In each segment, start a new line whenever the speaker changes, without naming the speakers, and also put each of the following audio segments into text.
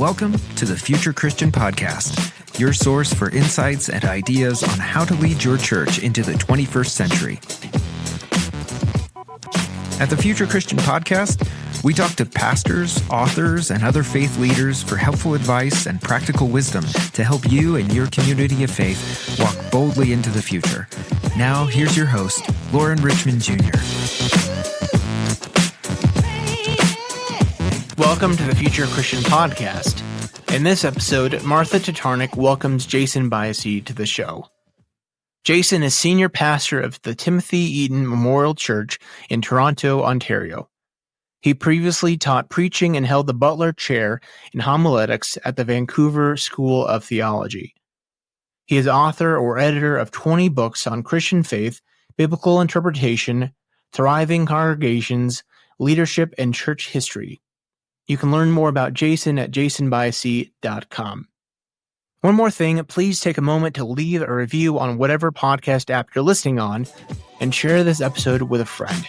Welcome to the Future Christian Podcast, your source for insights and ideas on how to lead your church into the 21st century. At the Future Christian Podcast, we talk to pastors, authors, and other faith leaders for helpful advice and practical wisdom to help you and your community of faith walk boldly into the future. Now, here's your host, Lauren Richmond Jr.
Welcome to the Future Christian Podcast. In this episode, Martha Tatarnic welcomes Jason Byassee to the show. Jason is senior pastor of the Timothy Eaton Memorial Church in Toronto, Ontario. He previously taught preaching and held the Butler Chair in Homiletics at the Vancouver School of Theology. He is author or editor of 20 books on Christian faith, biblical interpretation, thriving congregations, leadership, and church history. You can learn more about Jason at jasonbyassee.com. One more thing, please take a moment to leave a review on whatever podcast app you're listening on and share this episode with a friend.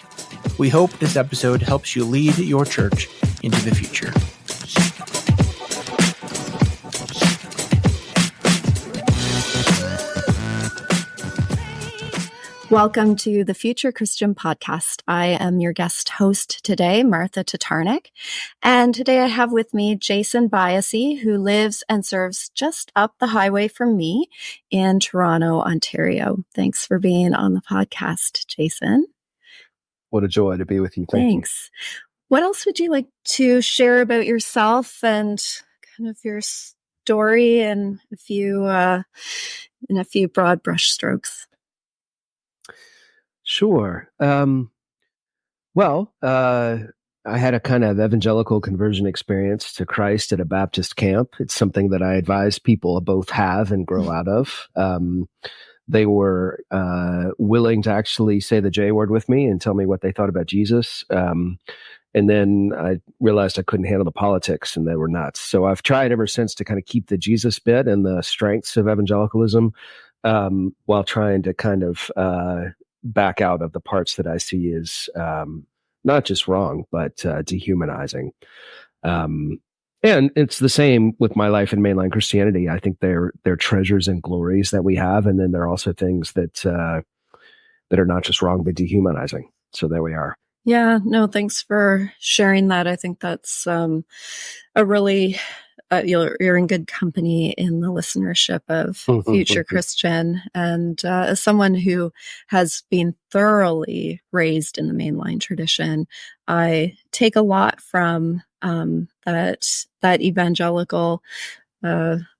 We hope this episode helps you lead your church into the future.
Welcome to the Future Christian Podcast. I am your guest host today, Martha Tatarnic. And today I have with me Jason Byassee, who lives and serves just up the highway from me in Toronto, Ontario. Thanks for being on the podcast, Jason.
What a joy to be with you. Thanks.
What else would you like to share about yourself and kind of your story in a few broad brush strokes?
Sure. I had a kind of evangelical conversion experience to Christ at a Baptist camp. It's something that I advise people both have and grow out of. They were willing to actually say the J word with me and tell me what they thought about Jesus. And then I realized I couldn't handle the politics and they were nuts. So I've tried ever since to kind of keep the Jesus bit and the strengths of evangelicalism while trying to kind of back out of the parts that I see as not just wrong, but dehumanizing. And it's the same with my life in mainline Christianity. I think they're treasures and glories that we have, and then there are also things that are not just wrong, but dehumanizing. So there we are.
Yeah, no, thanks for sharing that. I think that's a really you're in good company in the listenership of Future Christian. And as someone who has been thoroughly raised in the mainline tradition, I take a lot from that evangelical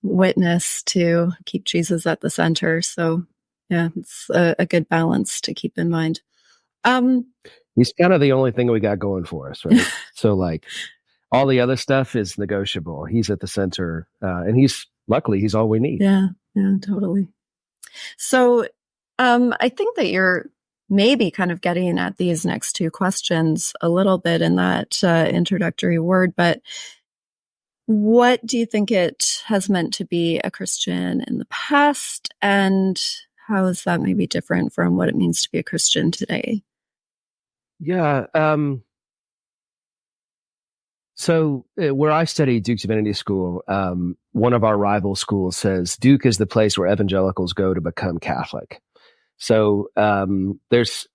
witness to keep Jesus at the center. So yeah, it's a good balance to keep in mind.
He's kind of the only thing we got going for us, right? So like, all the other stuff is negotiable. He's at the center, and luckily he's all we need.
Yeah, totally. So I think that you're maybe kind of getting at these next two questions a little bit in that introductory word, but what do you think it has meant to be a Christian in the past, and how is that maybe different from what it means to be a Christian today?
Yeah. So where I studied Duke Divinity School, one of our rival schools says Duke is the place where evangelicals go to become Catholic. So there's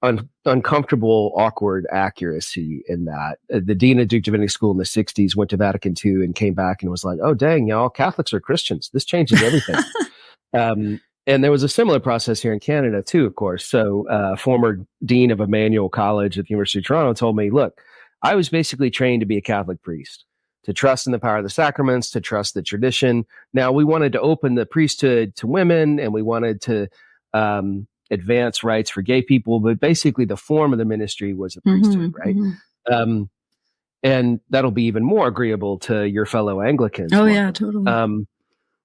uncomfortable, awkward accuracy in that. The dean of Duke Divinity School in the 60s went to Vatican II and came back and was like, oh, dang, y'all, Catholics are Christians. This changes everything. And there was a similar process here in Canada too, of course. So former dean of Emmanuel College at the University of Toronto told me, look, I was basically trained to be a Catholic priest, to trust in the power of the sacraments, to trust the tradition. Now, we wanted to open the priesthood to women, and we wanted to advance rights for gay people, but basically the form of the ministry was a priesthood, right? And that'll be even more agreeable to your fellow Anglicans.
Oh, yeah, totally.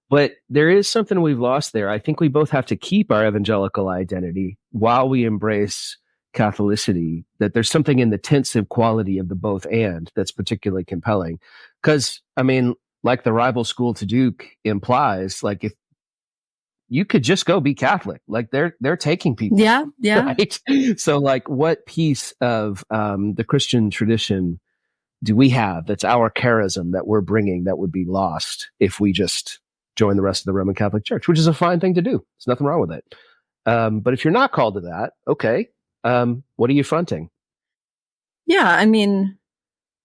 But there is something we've lost there. I think we both have to keep our evangelical identity while we embrace Catholicity, that there's something in the tensive quality of the both and that's particularly compelling. Because, I mean, like the rival school to Duke implies, like if you could just go be Catholic, like they're taking people.
Yeah.
Right? So like what piece of the Christian tradition do we have that's our charism that we're bringing that would be lost if we just join the rest of the Roman Catholic Church, which is a fine thing to do. There's nothing wrong with it. But if you're not called to that, okay, what are you fronting?
Yeah, I mean,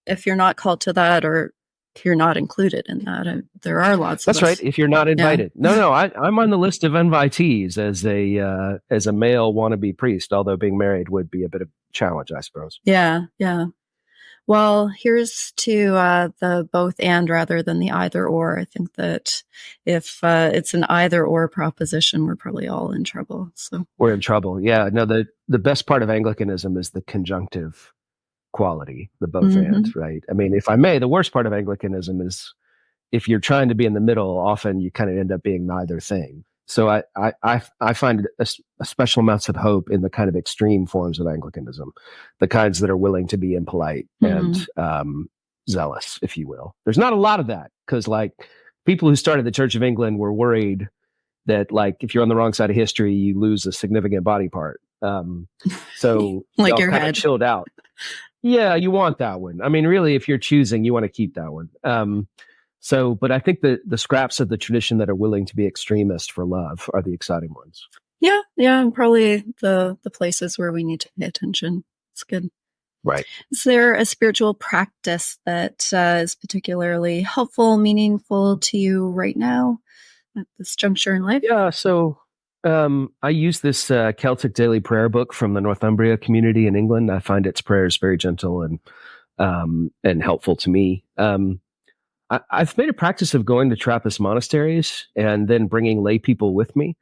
if you're not called to that, or if you're not included in that, there are lots of
That's right. If you're not invited.
Yeah.
No, I'm on the list of invitees as a male wannabe priest, although being married would be a bit of a challenge, I suppose.
Yeah. Well, here's to the both and rather than the either or. I think that if it's an either or proposition, we're probably all in trouble. So
we're in trouble. Yeah. No, the best part of Anglicanism is the conjunctive quality, the both and, right? I mean, if I may, the worst part of Anglicanism is if you're trying to be in the middle, often you kind of end up being neither thing. So I find a special amounts of hope in the kind of extreme forms of Anglicanism, the kinds that are willing to be impolite and zealous, if you will. There's not a lot of that because, like, people who started the Church of England were worried that, like, if you're on the wrong side of history, you lose a significant body part. So
like your
kind
head
of chilled out. Yeah, you want that one. I mean, really, if you're choosing, you want to keep that one. But I think the scraps of the tradition that are willing to be extremist for love are the exciting ones.
Yeah, and probably the places where we need to pay attention. It's good.
Right.
Is there a spiritual practice that is particularly helpful, meaningful to you right now at this juncture in life?
Yeah, so I use this Celtic daily prayer book from the Northumbria community in England. I find its prayers very gentle and helpful to me. I've made a practice of going to Trappist monasteries and then bringing lay people with me,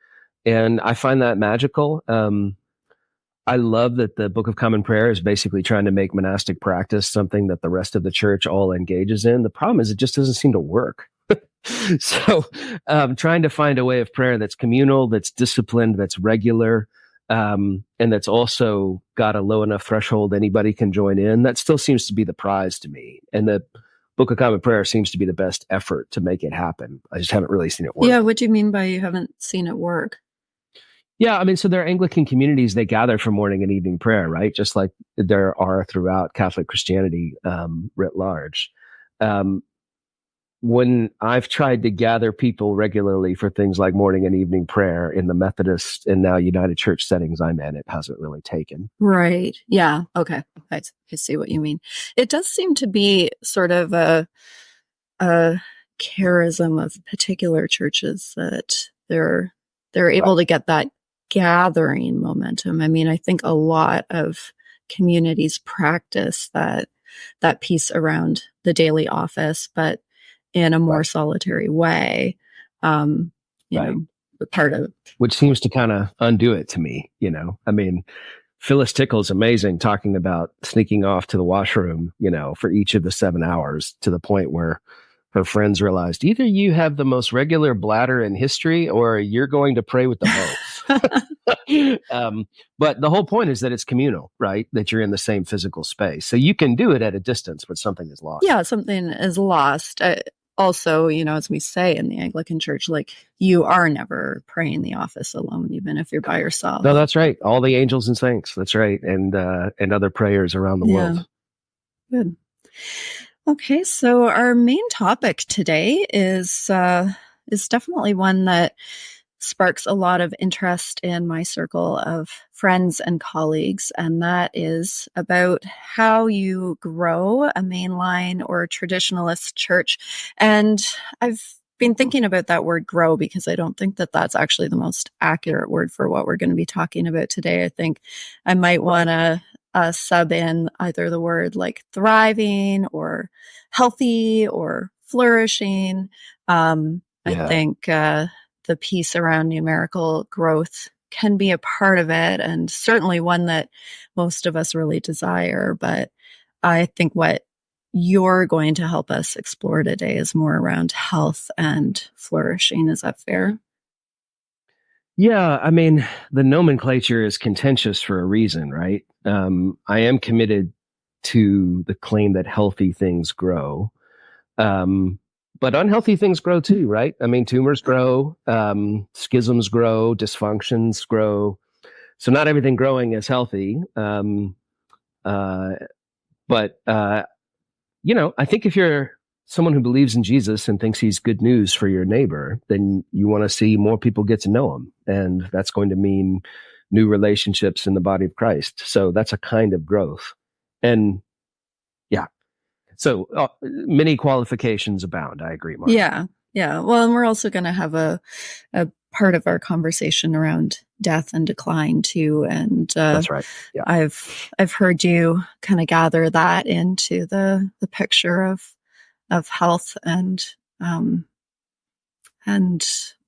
and I find that magical. I love that the Book of Common Prayer is basically trying to make monastic practice something that the rest of the church all engages in. The problem is it just doesn't seem to work. So trying to find a way of prayer that's communal, that's disciplined, that's regular, and that's also got a low enough threshold anybody can join in, that still seems to be the prize to me. And the Book of Common Prayer seems to be the best effort to make it happen. I just haven't really seen it work.
Yeah, what do you mean by you haven't seen it work?
Yeah, I mean, so there are Anglican communities, they gather for morning and evening prayer, right? Just like there are throughout Catholic Christianity writ large. When I've tried to gather people regularly for things like morning and evening prayer in the Methodist and now United Church settings I'm in, it hasn't really taken.
Right. Yeah. Okay. I see what you mean. It does seem to be sort of a charism of particular churches that they're able to get that gathering momentum. I mean, I think a lot of communities practice that piece around the daily office, but in a more solitary way, you know, part of
which seems to kind of undo it to me. You know, I mean, Phyllis Tickle's amazing talking about sneaking off to the washroom, you know, for each of the 7 hours to the point where her friends realized either you have the most regular bladder in history or you're going to pray with the most. But the whole point is that it's communal, right? That you're in the same physical space. So you can do it at a distance, but something is lost.
Yeah, something is lost. Also, you know, as we say in the Anglican Church, like, you are never praying the office alone, even if you're by yourself.
No, that's right. All the angels and saints. That's right. And other prayers around the world.
Good. Okay, so our main topic today is definitely one that sparks a lot of interest in my circle of friends and colleagues, and that is about how you grow a mainline or traditionalist church. And I've been thinking about that word grow because I don't think that that's actually the most accurate word for what we're going to be talking about today. I think I might want to sub in either the word like thriving or healthy or flourishing. I think the piece around numerical growth can be a part of it, and certainly one that most of us really desire. But I think what you're going to help us explore today is more around health and flourishing. Is that fair?
Yeah, I mean, the nomenclature is contentious for a reason, right? I am committed to the claim that healthy things grow. But unhealthy things grow too, right? I mean, tumors grow, schisms grow, dysfunctions grow. So not everything growing is healthy. But I think if you're someone who believes in Jesus and thinks he's good news for your neighbor, then you want to see more people get to know him. And that's going to mean new relationships in the body of Christ. So that's a kind of growth. And yeah, so many qualifications abound. I agree, Mark.
Yeah. Well, and we're also going to have a part of our conversation around death and decline too. And
that's right. Yeah.
I've heard you kind of gather that into the picture of health and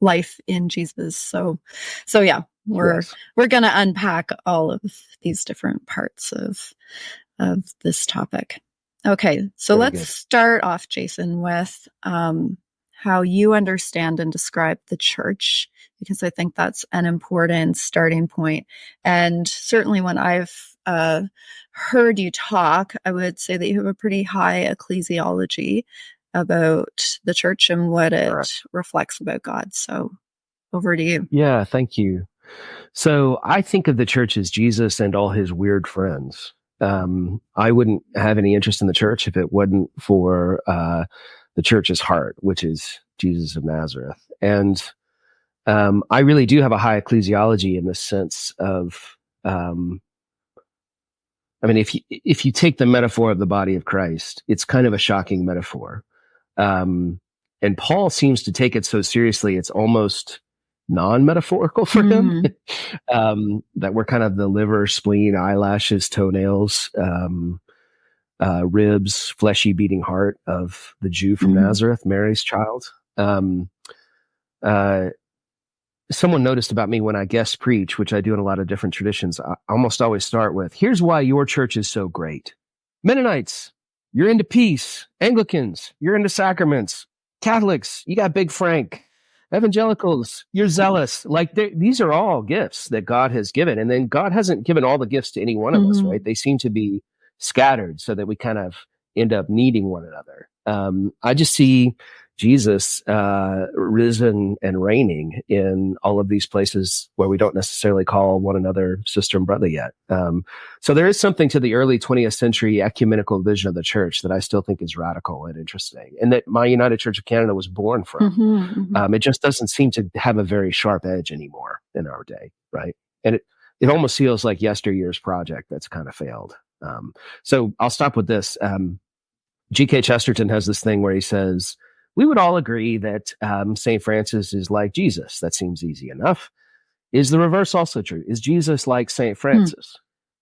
life in Jesus. So yeah, we're going to unpack all of these different parts of this topic. Okay, so let's start off, Jason, with how you understand and describe the church, because I think that's an important starting point. And certainly when I've heard you talk, I would say that you have a pretty high ecclesiology about the church and what it reflects about God. So over to you.
Yeah, thank you. So I think of the church as Jesus and all his weird friends. I wouldn't have any interest in the church if it wasn't for the church's heart, which is Jesus of Nazareth. And I really do have a high ecclesiology in the sense of, if you take the metaphor of the body of Christ, it's kind of a shocking metaphor. And Paul seems to take it so seriously, it's almost non-metaphorical for him, that we're kind of the liver, spleen, eyelashes, toenails, ribs, fleshy beating heart of the Jew from Nazareth, Mary's child. Someone noticed about me when I guest preach, which I do in a lot of different traditions, I almost always start with, here's why your church is so great. Mennonites, you're into peace. Anglicans, you're into sacraments. Catholics, you got Big Frank. Evangelicals, you're zealous. Like these are all gifts that God has given. And then God hasn't given all the gifts to any one of us, right? They seem to be scattered so that we kind of end up needing one another. I just see Jesus risen and reigning in all of these places where we don't necessarily call one another sister and brother yet. So there is something to the early 20th century ecumenical vision of the church that I still think is radical and interesting, and that my United Church of Canada was born from. It just doesn't seem to have a very sharp edge anymore in our day, right? And it almost feels like yesteryear's project that's kind of failed. So I'll stop with this. G.K. Chesterton has this thing where he says, we would all agree that St. Francis is like Jesus. That seems easy enough. Is the reverse also true? Is Jesus like St. Francis?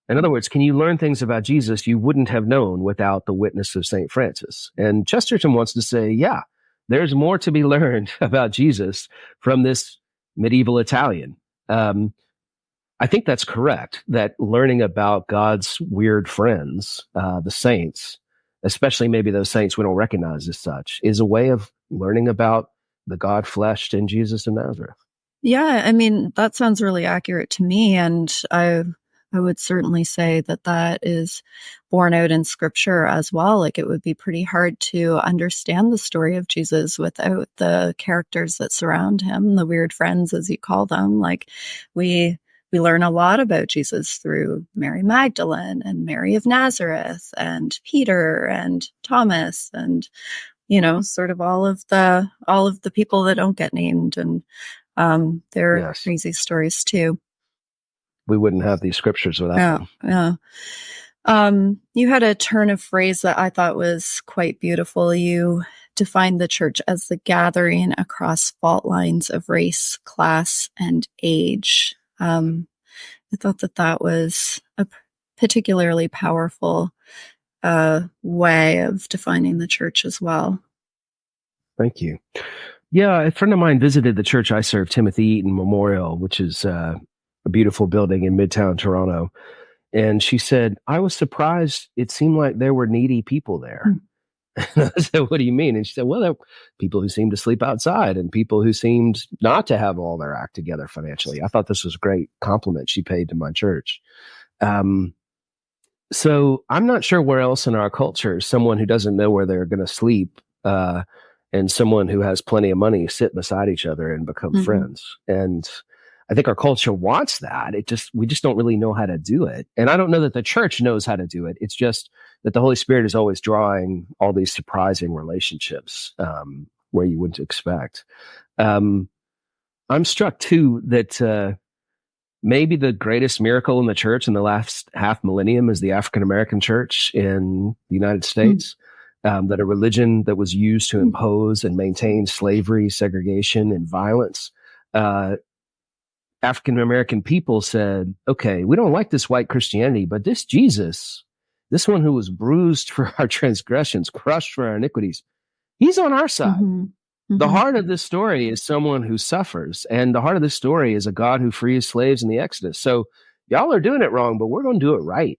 In other words, can you learn things about Jesus you wouldn't have known without the witness of St. Francis? And Chesterton wants to say, yeah, there's more to be learned about Jesus from this medieval Italian. I think that's correct, that learning about God's weird friends, the saints, especially maybe those saints we don't recognize as such, is a way of learning about the God fleshed in Jesus of Nazareth.
Yeah, I mean, that sounds really accurate to me. And I would certainly say that is borne out in scripture as well. Like, it would be pretty hard to understand the story of Jesus without the characters that surround him, the weird friends, as you call them. Like, we learn a lot about Jesus through Mary Magdalene and Mary of Nazareth and Peter and Thomas and, sort of all of the people that don't get named, and their crazy stories too.
We wouldn't have these scriptures without them.
Yeah. You had a turn of phrase that I thought was quite beautiful. You defined the church as the gathering across fault lines of race, class, and age. I thought that was a particularly powerful way of defining the church as well.
Thank you. Yeah, a friend of mine visited the church I serve, Timothy Eaton Memorial, which is a beautiful building in Midtown Toronto. And she said, I was surprised it seemed like there were needy people there. And I said, what do you mean? And she said, well, there were people who seemed to sleep outside and people who seemed not to have all their act together financially. I thought this was a great compliment she paid to my church. So I'm not sure where else in our culture someone who doesn't know where they're going to sleep and someone who has plenty of money sit beside each other and become friends. And I think our culture wants that. We just don't really know how to do it. And I don't know that the church knows how to do it. It's just that the Holy Spirit is always drawing all these surprising relationships, where you wouldn't expect. I'm struck too that, maybe the greatest miracle in the church in the last half millennium is the African American church in the United States. That a religion that was used to impose and maintain slavery, segregation, and violence. African American people said, okay, we don't like this white Christianity, but this Jesus, this one who was bruised for our transgressions, crushed for our iniquities, he's on our side. The heart of this story is someone who suffers, and the heart of this story is a God who frees slaves in the Exodus. So y'all are doing it wrong, but we're going to do it right.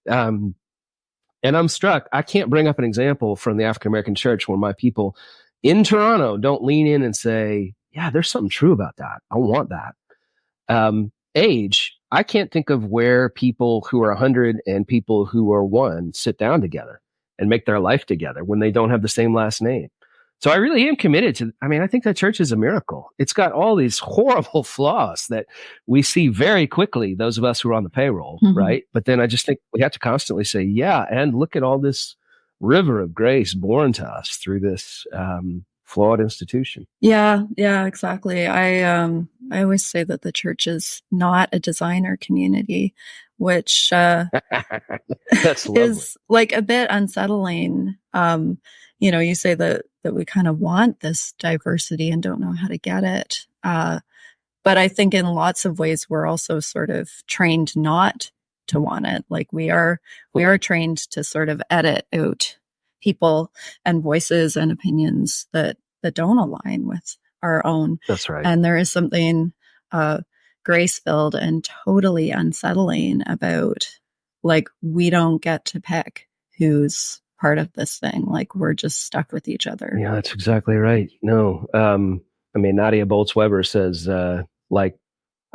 And I'm struck. I can't bring up an example from the African American church where my people in Toronto don't lean in and say, yeah, there's something true about that. I want that. Age, I can't think of where people who are 100 and people who are 1 sit down together and make their life together when they don't have the same last name. So I really am committed to, I think that church is a miracle. It's got all these horrible flaws that we see very quickly, those of us who are on the payroll, right? But then I just think we have to constantly say, yeah, and look at all this river of grace born to us through this flawed institution.
Yeah, exactly. I always say that the church is not a designer community, which
That's lovely.
is like a bit unsettling. You say that we kind of want this diversity and don't know how to get it. But I think in lots of ways, we're also sort of trained not to want it. Like we are trained to sort of edit out people and voices and opinions that don't align with our own.
That's right.
And there is something grace-filled and totally unsettling about, like, we don't get to pick who's part of this thing. Like, we're just stuck with each other.
Yeah, that's exactly right. No, Nadia Bolz-Weber says, I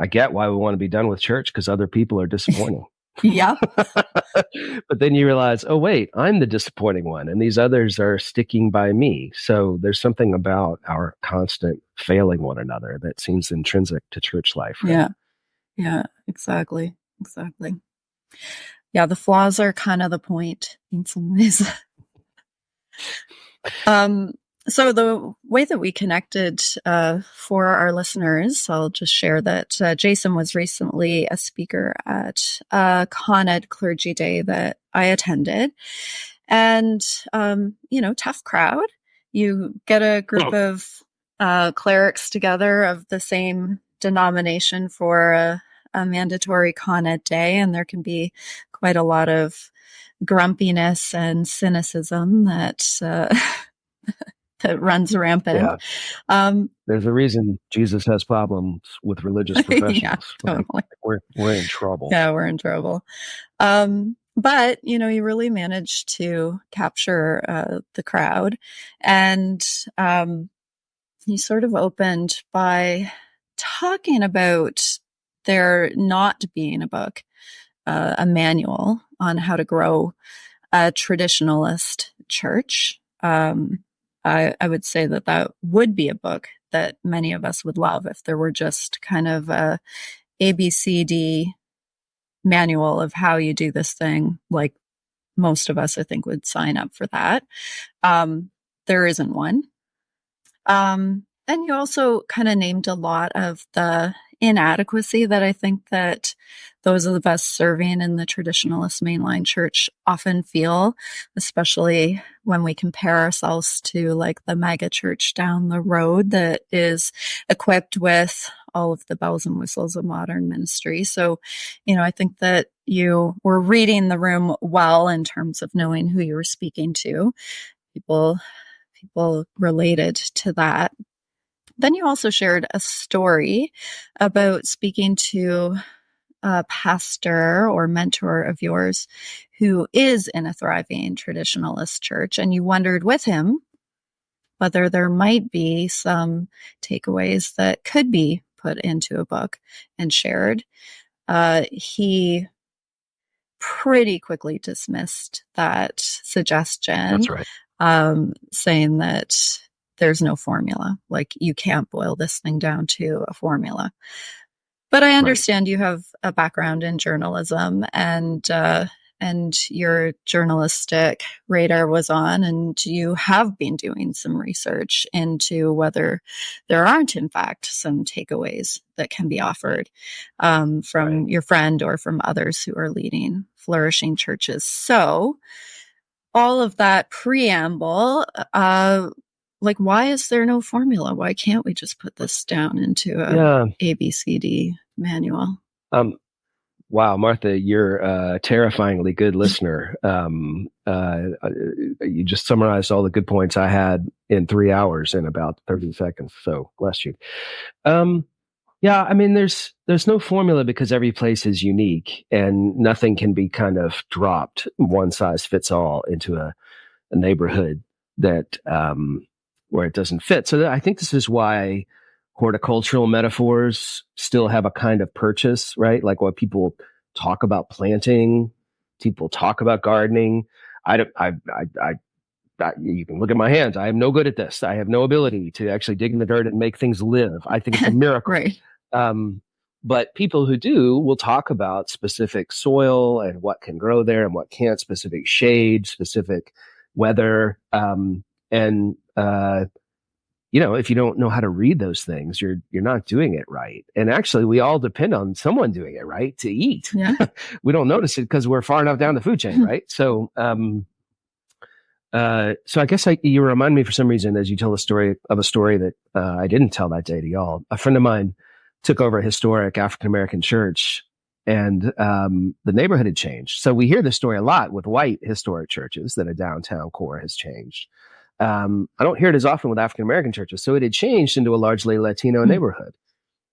get why we want to be done with church because other people are disappointing.
Yeah.
But then you realize, oh, wait, I'm the disappointing one, and these others are sticking by me. So there's something about our constant failing one another that seems intrinsic to church life. Right?
Yeah, exactly. Yeah, the flaws are kind of the point in some ways. So the way that we connected for our listeners, I'll just share that Jason was recently a speaker at a Con Ed Clergy Day that I attended. And, tough crowd. You get a group of clerics together of the same denomination for a mandatory Con Ed day, and there can be quite a lot of grumpiness and cynicism that that runs rampant.
Yeah. There's a reason Jesus has problems with religious professionals.
Yeah, totally.
We're in trouble.
Yeah, we're in trouble. But, you really managed to capture the crowd. And he sort of opened by talking about there not being a book, a manual on how to grow a traditionalist church. I would say that would be a book that many of us would love if there were just kind of a ABCD manual of how you do this thing. Like most of us, I think, would sign up for that. There isn't one. And you also kind of named a lot of the inadequacy that I think that those of us serving in the traditionalist mainline church often feel, especially when we compare ourselves to like the mega church down the road that is equipped with all of the bells and whistles of modern ministry. So, I think that you were reading the room well in terms of knowing who you were speaking to. People related to that. Then you also shared a story about speaking to a pastor or mentor of yours who is in a thriving traditionalist church, and you wondered with him whether there might be some takeaways that could be put into a book and shared. He pretty quickly dismissed that suggestion.
That's right.
Saying that there's no formula. Like, you can't boil this thing down to a formula. But I understand you have a background in journalism, and your journalistic radar was on, and you have been doing some research into whether there aren't, in fact, some takeaways that can be offered from your friend or from others who are leading flourishing churches. So all of that preamble, why is there no formula? Why can't we just put this down into a ABCD manual?
Wow, Martha, you're a terrifyingly good listener. You just summarized all the good points I had in 3 hours in about 30 seconds. So bless you. I mean, there's no formula because every place is unique and nothing can be kind of dropped one size fits all into a neighborhood that where it doesn't fit. So I think this is why horticultural metaphors still have a kind of purchase, right? Like when people talk about planting, people talk about gardening. You can look at my hands. I am no good at this. I have no ability to actually dig in the dirt and make things live. I think it's a miracle.
Right.
But people who do will talk about specific soil and what can grow there and what can't, specific shade, specific weather. If you don't know how to read those things, you're not doing it right. And actually, we all depend on someone doing it right to eat.
Yeah.
We don't notice it because we're far enough down the food chain, right? So, I guess you remind me for some reason as you tell a story that I didn't tell that day to y'all. A friend of mine took over a historic African American church, and the neighborhood had changed. So we hear this story a lot with white historic churches that a downtown core has changed. I don't hear it as often with African American churches. So it had changed into a largely Latino neighborhood.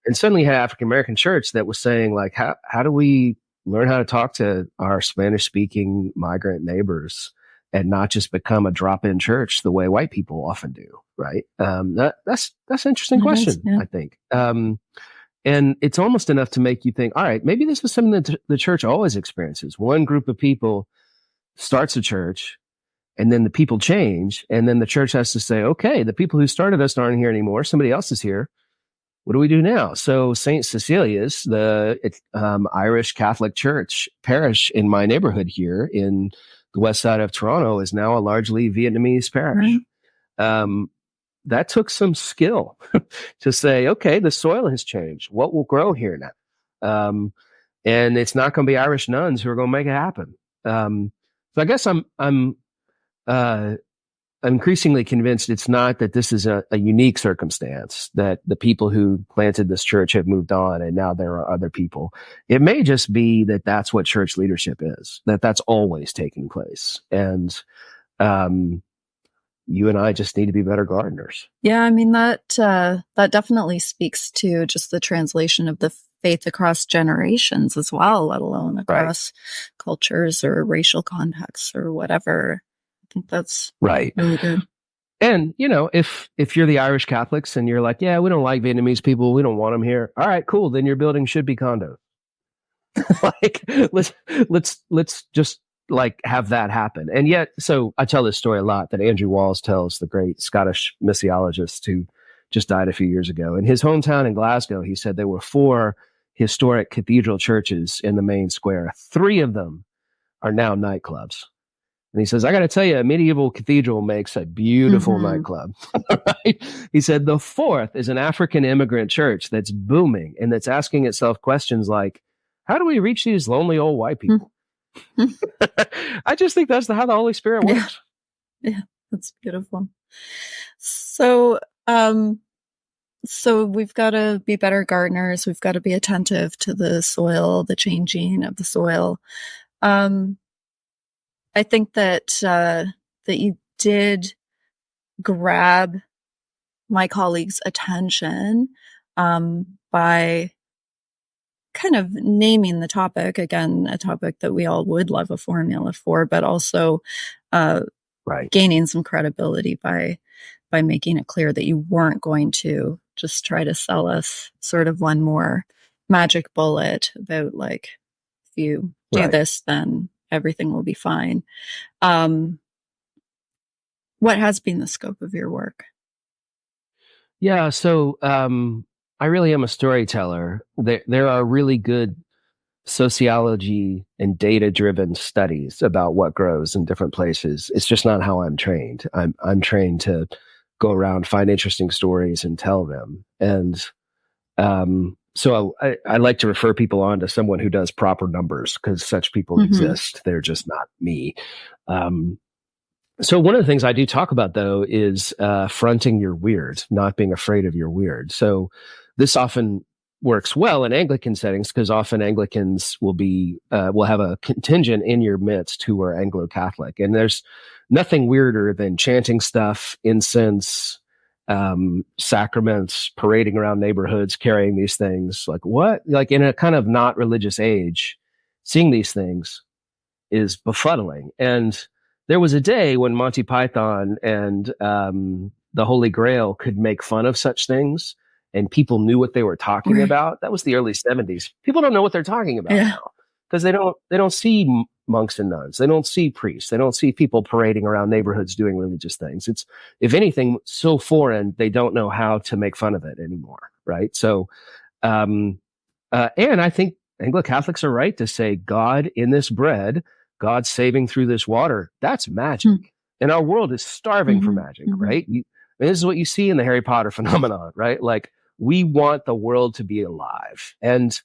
And suddenly you had African American church that was saying, like, how do we learn how to talk to our Spanish speaking migrant neighbors and not just become a drop-in church the way white people often do, right? That's an interesting question, I think. And it's almost enough to make you think, all right, maybe this is something that the church always experiences. One group of people starts a church, and then the people change, and then the church has to say, okay, the people who started us aren't here anymore. Somebody else is here. What do we do now? So St. Cecilia's, the Irish Catholic Church parish in my neighborhood here in the west side of Toronto, is now a largely Vietnamese parish. Right. That took some skill to say, okay, the soil has changed. What will grow here now? And it's not going to be Irish nuns who are going to make it happen. So I guess I'm increasingly convinced it's not that this is a unique circumstance, that the people who planted this church have moved on and now there are other people. It may just be that that's what church leadership is, that's always taking place. And you and I just need to be better gardeners.
Yeah, I mean, that definitely speaks to just the translation of the faith across generations as well, let alone across cultures or racial contexts or whatever. I think that's really good.
And, if you're the Irish Catholics and you're like, yeah, we don't like Vietnamese people, we don't want them here. All right, cool. Then your building should be condos. Let's just have that happen. And yet, so I tell this story a lot that Andrew Walls tells, the great Scottish missiologist who just died a few years ago. In his hometown in Glasgow, he said there were 4 historic cathedral churches in the main square. 3 of them are now nightclubs. And he says, I got to tell you, a medieval cathedral makes a beautiful nightclub. Right? He said, the 4th is an African immigrant church that's booming and that's asking itself questions like, how do we reach these lonely old white people? I just think that's how the Holy Spirit works.
Yeah, that's beautiful. So we've got to be better gardeners. We've got to be attentive to the soil, the changing of the soil. I think that you did grab my colleagues' attention by kind of naming the topic, again, a topic that we all would love a formula for, but also gaining some credibility by making it clear that you weren't going to just try to sell us sort of one more magic bullet about if you do this, then everything will be fine. What has been the scope of your work?
Yeah, so I really am a storyteller. There are really good sociology and data-driven studies about what grows in different places. It's just not how I'm trained. I'm trained to go around, find interesting stories, and tell them. And so I like to refer people on to someone who does proper numbers, because such people exist. They're just not me. So one of the things I do talk about, though, is fronting your weird, not being afraid of your weird. So this often works well in Anglican settings, because often Anglicans will have a contingent in your midst who are Anglo-Catholic, and there's nothing weirder than chanting stuff, incense, sacraments, parading around neighborhoods, carrying these things. Like, what? Like, in a kind of not religious age, seeing these things is befuddling. And there was a day when Monty Python and the Holy Grail could make fun of such things, and people knew what they were talking about. That was the early 70s. People don't know what they're talking about now, because they don't see monks and nuns. They don't see priests. They don't see people parading around neighborhoods doing religious things. It's, if anything, so foreign, they don't know how to make fun of it anymore, right? So, and I think Anglo-Catholics are right to say, God in this bread, God saving through this water, that's magic. And our world is starving for magic, right? This is what you see in the Harry Potter phenomenon, right? Like, we want the world to be alive. And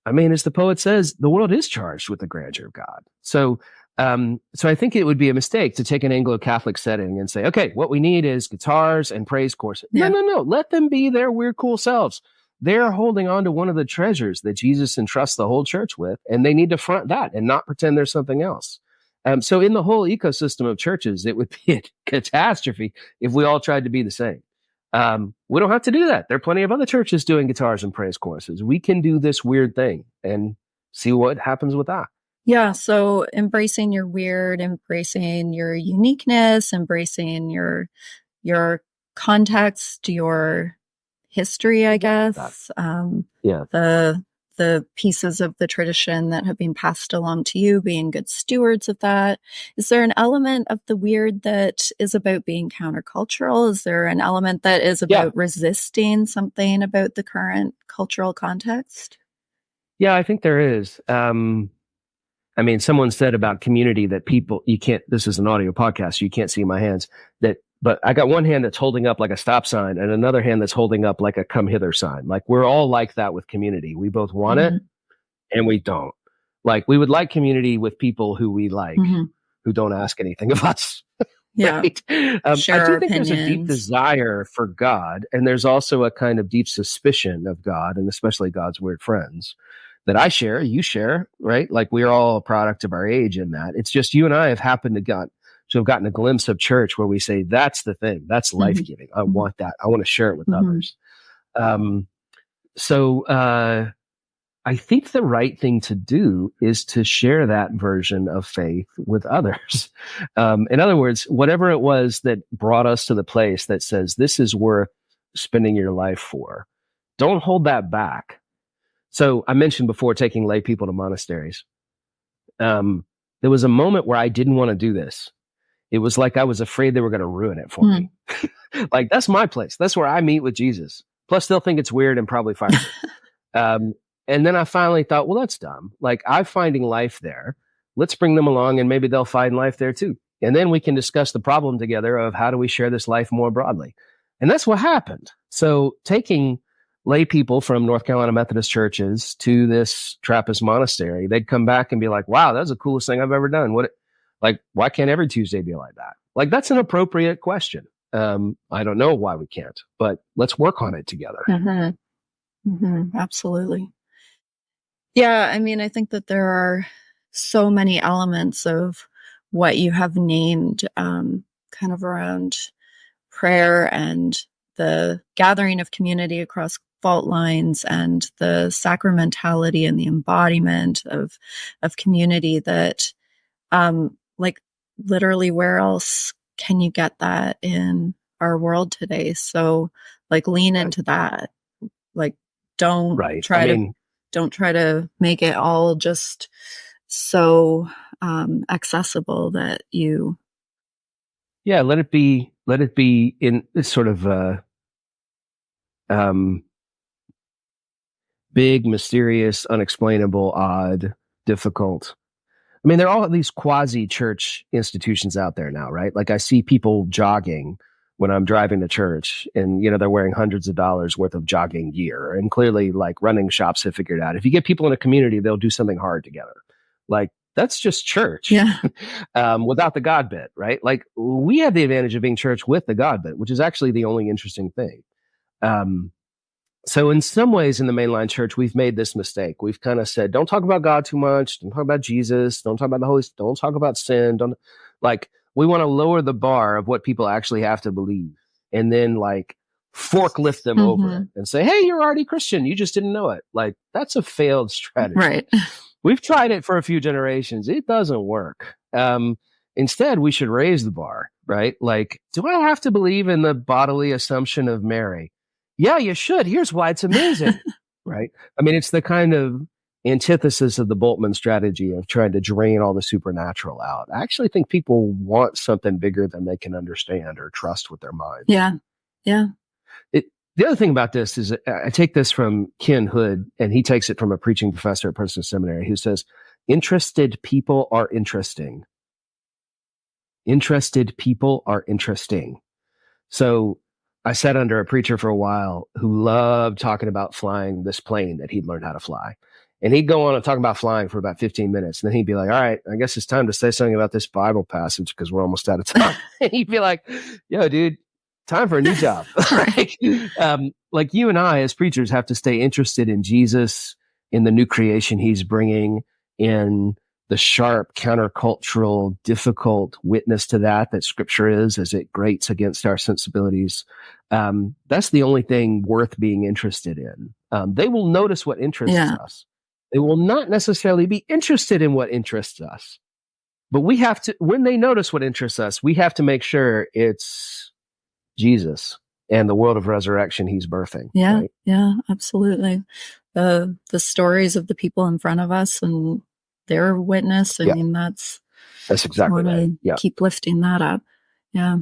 I mean, as the poet says, the world is charged with the grandeur of God. So I think it would be a mistake to take an Anglo-Catholic setting and say, okay, what we need is guitars and praise courses. No. Let them be their weird, cool selves. They're holding on to one of the treasures that Jesus entrusts the whole church with, and they need to front that and not pretend there's something else. So in the whole ecosystem of churches, it would be a catastrophe if we all tried to be the same. We don't have to do that. There are plenty of other churches doing guitars and praise choruses. We can do this weird thing and see what happens with that.
Yeah. So embracing your weird, embracing your uniqueness, embracing your context, your history, I guess. The pieces of the tradition that have been passed along to you, being good stewards of that. Is there an element of the weird that is about being countercultural? Is there an element that is about resisting something about the current cultural context?
Yeah, I think there is. I mean, someone said about community that people, this is an audio podcast, so you can't see my hands, but I got one hand that's holding up like a stop sign and another hand that's holding up like a come hither sign. Like, we're all like that with community. We both want it and we don't. Like, we would like community with people who we like, who don't ask anything of us. Right? I do think there's a deep desire for God, and there's also a kind of deep suspicion of God, and especially God's weird friends, that I share, you share, right? Like, we're all a product of our age in that. It's just you and I have happened to have gotten a glimpse of church where we say, that's the thing, that's life-giving. I want that. I want to share it with others. So I think the right thing to do is to share that version of faith with others. In other words, whatever it was that brought us to the place that says this is worth spending your life for, don't hold that back. So I mentioned before taking lay people to monasteries. There was a moment where I didn't want to do this. It was like I was afraid they were going to ruin it for me. Like, that's my place. That's where I meet with Jesus. Plus, they'll think it's weird and probably fire me. And then I finally thought, well, that's dumb. Like, I'm finding life there. Let's bring them along, and maybe they'll find life there too. And then we can discuss the problem together of how do we share this life more broadly. And that's what happened. So taking lay people from North Carolina Methodist churches to this Trappist monastery, they'd come back and be like, wow, that's the coolest thing I've ever done. Why can't every Tuesday be like that? Like, that's an appropriate question. I don't know why we can't, but let's work on it together.
Absolutely. Yeah. I mean, I think that there are so many elements of what you have named, kind of around prayer and the gathering of community across fault lines and the sacramentality and the embodiment of community that, like, literally, where else can you get that in our world today? So, like, lean into that. Like, don't try to make it all just so accessible that you.
Yeah, let it be in sort of big, mysterious, unexplainable, odd, difficult. I mean, there are all these quasi-church institutions out there now, right? Like I see people jogging when I'm driving to church and, they're wearing hundreds of dollars worth of jogging gear. And clearly, like running shops have figured out if you get people in a community, they'll do something hard together. Like that's just church without the God bit, right? Like we have the advantage of being church with the God bit, which is actually the only interesting thing. So in some ways in the mainline church, we've made this mistake. We've kind of said, don't talk about God too much. Don't talk about Jesus. Don't talk about the Holy Spirit. Don't talk about sin. We want to lower the bar of what people actually have to believe and then like forklift them over it and say, hey, you're already Christian. You just didn't know it. Like that's a failed strategy.
Right.
We've tried it for a few generations. It doesn't work. Instead, we should raise the bar, right? Like, do I have to believe in the bodily assumption of Mary? Yeah, you should. Here's why it's amazing, right? I mean, it's the kind of antithesis of the Boltzmann strategy of trying to drain all the supernatural out. I actually think people want something bigger than they can understand or trust with their minds.
Yeah.
The other thing about this is I take this from Ken Hood, and he takes it from a preaching professor at Princeton Seminary who says, interested people are interesting. Interested people are interesting. So I sat under a preacher for a while who loved talking about flying this plane that he'd learned how to fly. And he'd go on and talk about flying for about 15 minutes. And then he'd be like, all right, I guess it's time to say something about this Bible passage because we're almost out of time. And he'd be like, yo, dude, time for a new job. Like you and I as preachers have to stay interested in Jesus, in the new creation he's bringing, in the sharp, countercultural, difficult witness to that Scripture is as it grates against our sensibilities. That's the only thing worth being interested in. They will notice what interests us. They will not necessarily be interested in what interests us. But we have to, when they notice what interests us, we have to make sure it's Jesus and the world of resurrection he's birthing.
Yeah,
right?
Yeah, absolutely. The stories of the people in front of us and their witness. I mean, that's
exactly right. Yeah.
Keep lifting that up. Yeah.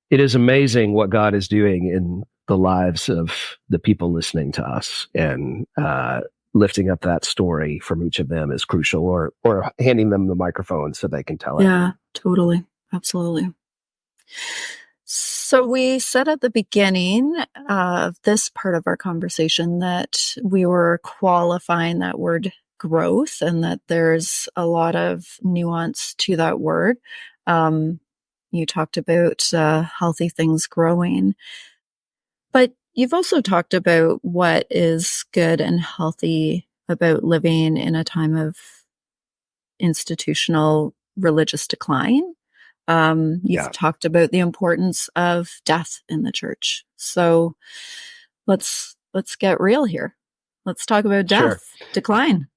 It is amazing what God is doing in the lives of the people listening to us, and lifting up that story from each of them is crucial, or handing them the microphone so they can tell it.
Yeah, totally. Absolutely. So we said at the beginning of this part of our conversation that we were qualifying that word growth and that there's a lot of nuance to that word. You talked about healthy things growing, but you've also talked about what is good and healthy about living in a time of institutional religious decline. You've talked about the importance of death in the church. So let's get real here. Let's talk about death, decline.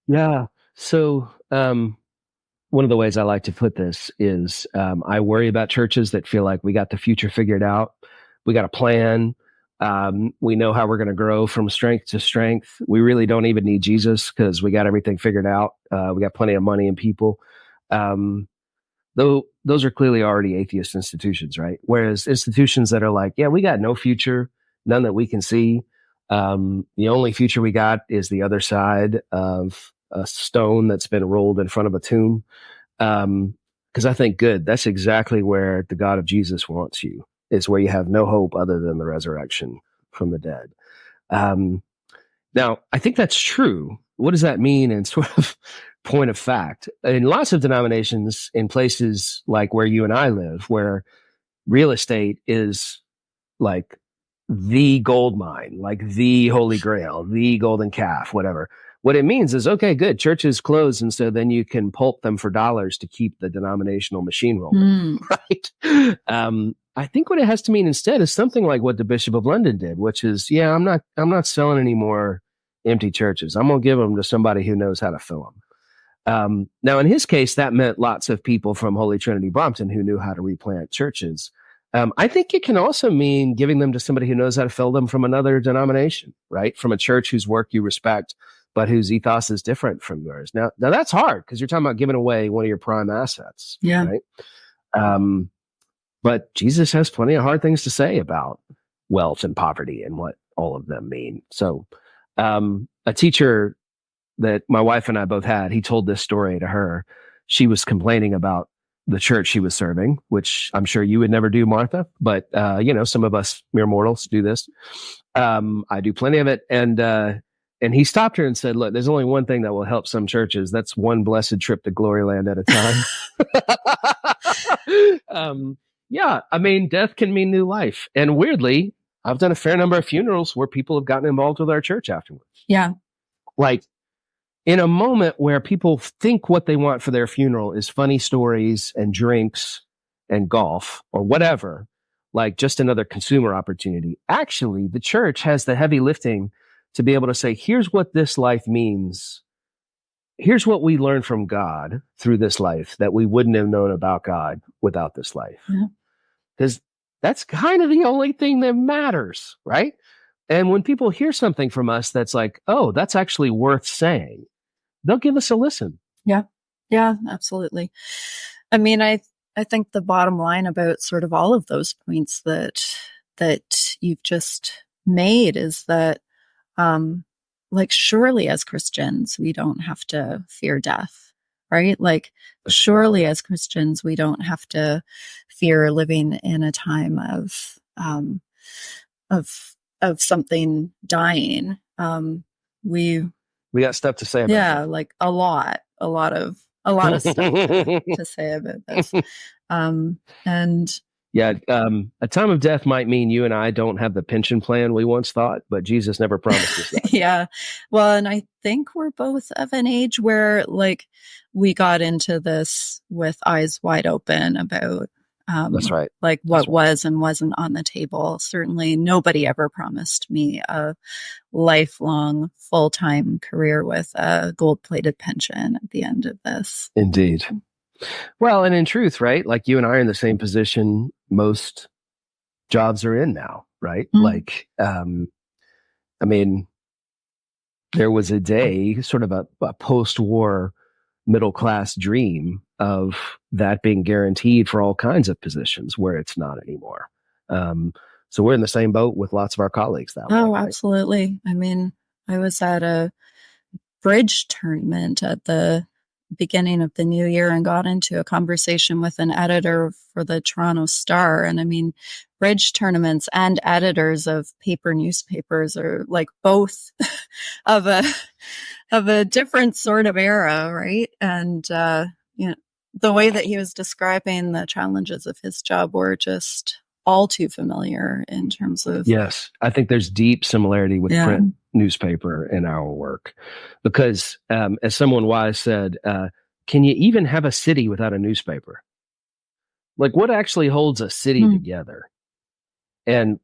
Yeah. So one of the ways I like to put this is I worry about churches that feel like we got the future figured out. We got a plan. We know how we're going to grow from strength to strength. We really don't even need Jesus because we got everything figured out. We got plenty of money and people. Though those are clearly already atheist institutions, right? Whereas institutions that are like, yeah, we got no future, none that we can see. The only future we got is the other side of a stone that's been rolled in front of a tomb. Because I think that's exactly where the God of Jesus wants you, is where you have no hope other than the resurrection from the dead. Now, I think that's true. What does that mean in sort of point of fact? In lots of denominations, in places like where you and I live, where real estate is like the gold mine, like the Holy Grail, the golden calf, whatever. What it means is, okay, good, church is closed, and so then you can pulp them for dollars to keep the denominational machine rolling, right? I think what it has to mean instead is something like what the Bishop of London did, which is, I'm not selling any more empty churches. I'm going to give them to somebody who knows how to fill them. Now, in his case, that meant lots of people from Holy Trinity Brompton who knew how to replant churches. I think it can also mean giving them to somebody who knows how to fill them from another denomination, right? From a church whose work you respect, but whose ethos is different from yours. Now that's hard because you're talking about giving away one of your prime assets, right? But Jesus has plenty of hard things to say about wealth and poverty and what all of them mean. So A teacher that my wife and I both had, he told this story to her. She was complaining about the church she was serving, which I'm sure you would never do, Martha, but, some of us mere mortals do this. I do plenty of it. And he stopped her and said, look, there's only one thing that will help some churches. That's one blessed trip to glory land at a time. Death can mean new life. And weirdly, I've done a fair number of funerals where people have gotten involved with our church afterwards.
Yeah.
Like, in a moment where people think what they want for their funeral is funny stories and drinks and golf or whatever, like just another consumer opportunity, actually, the church has the heavy lifting to be able to say, here's what this life means. Here's what we learned from God through this life that we wouldn't have known about God without this life. Because that's kind of the only thing that matters, right? And when people hear something from us that's like, oh, that's actually worth saying, they'll give us a listen.
Yeah. Yeah, absolutely. I mean, I think the bottom line about sort of all of those points that you've just made is that, surely as Christians, we don't have to fear death, right? Like, surely as Christians, we don't have to fear living in a time of something dying.
We got stuff to say about that.
Like a lot of stuff to say about this.
A time of death might mean you and I don't have the pension plan we once thought, but Jesus never promised us that.
Yeah. Well, and I think we're both of an age where we got into this with eyes wide open about
that's right.
What was and wasn't on the table. Certainly nobody ever promised me a lifelong full-time career with a gold-plated pension at the end of this.
Indeed. Well, and in truth, right? Like you and I are in the same position most jobs are in now, right?
Mm-hmm.
There was a day, sort of a post-war middle-class dream of that being guaranteed for all kinds of positions where it's not anymore. So we're in the same boat with lots of our colleagues that way.
Oh,
right?
absolutely. I mean, I was at a bridge tournament at the beginning of the new year and got into a conversation with an editor for the Toronto Star. And I mean, bridge tournaments and editors of paper newspapers are like both of a different sort of era, right? And the way that he was describing the challenges of his job were just all too familiar in terms of...
Yes, I think there's deep similarity with print newspaper in our work. Because as someone wise said, can you even have a city without a newspaper? Like, what actually holds a city together? And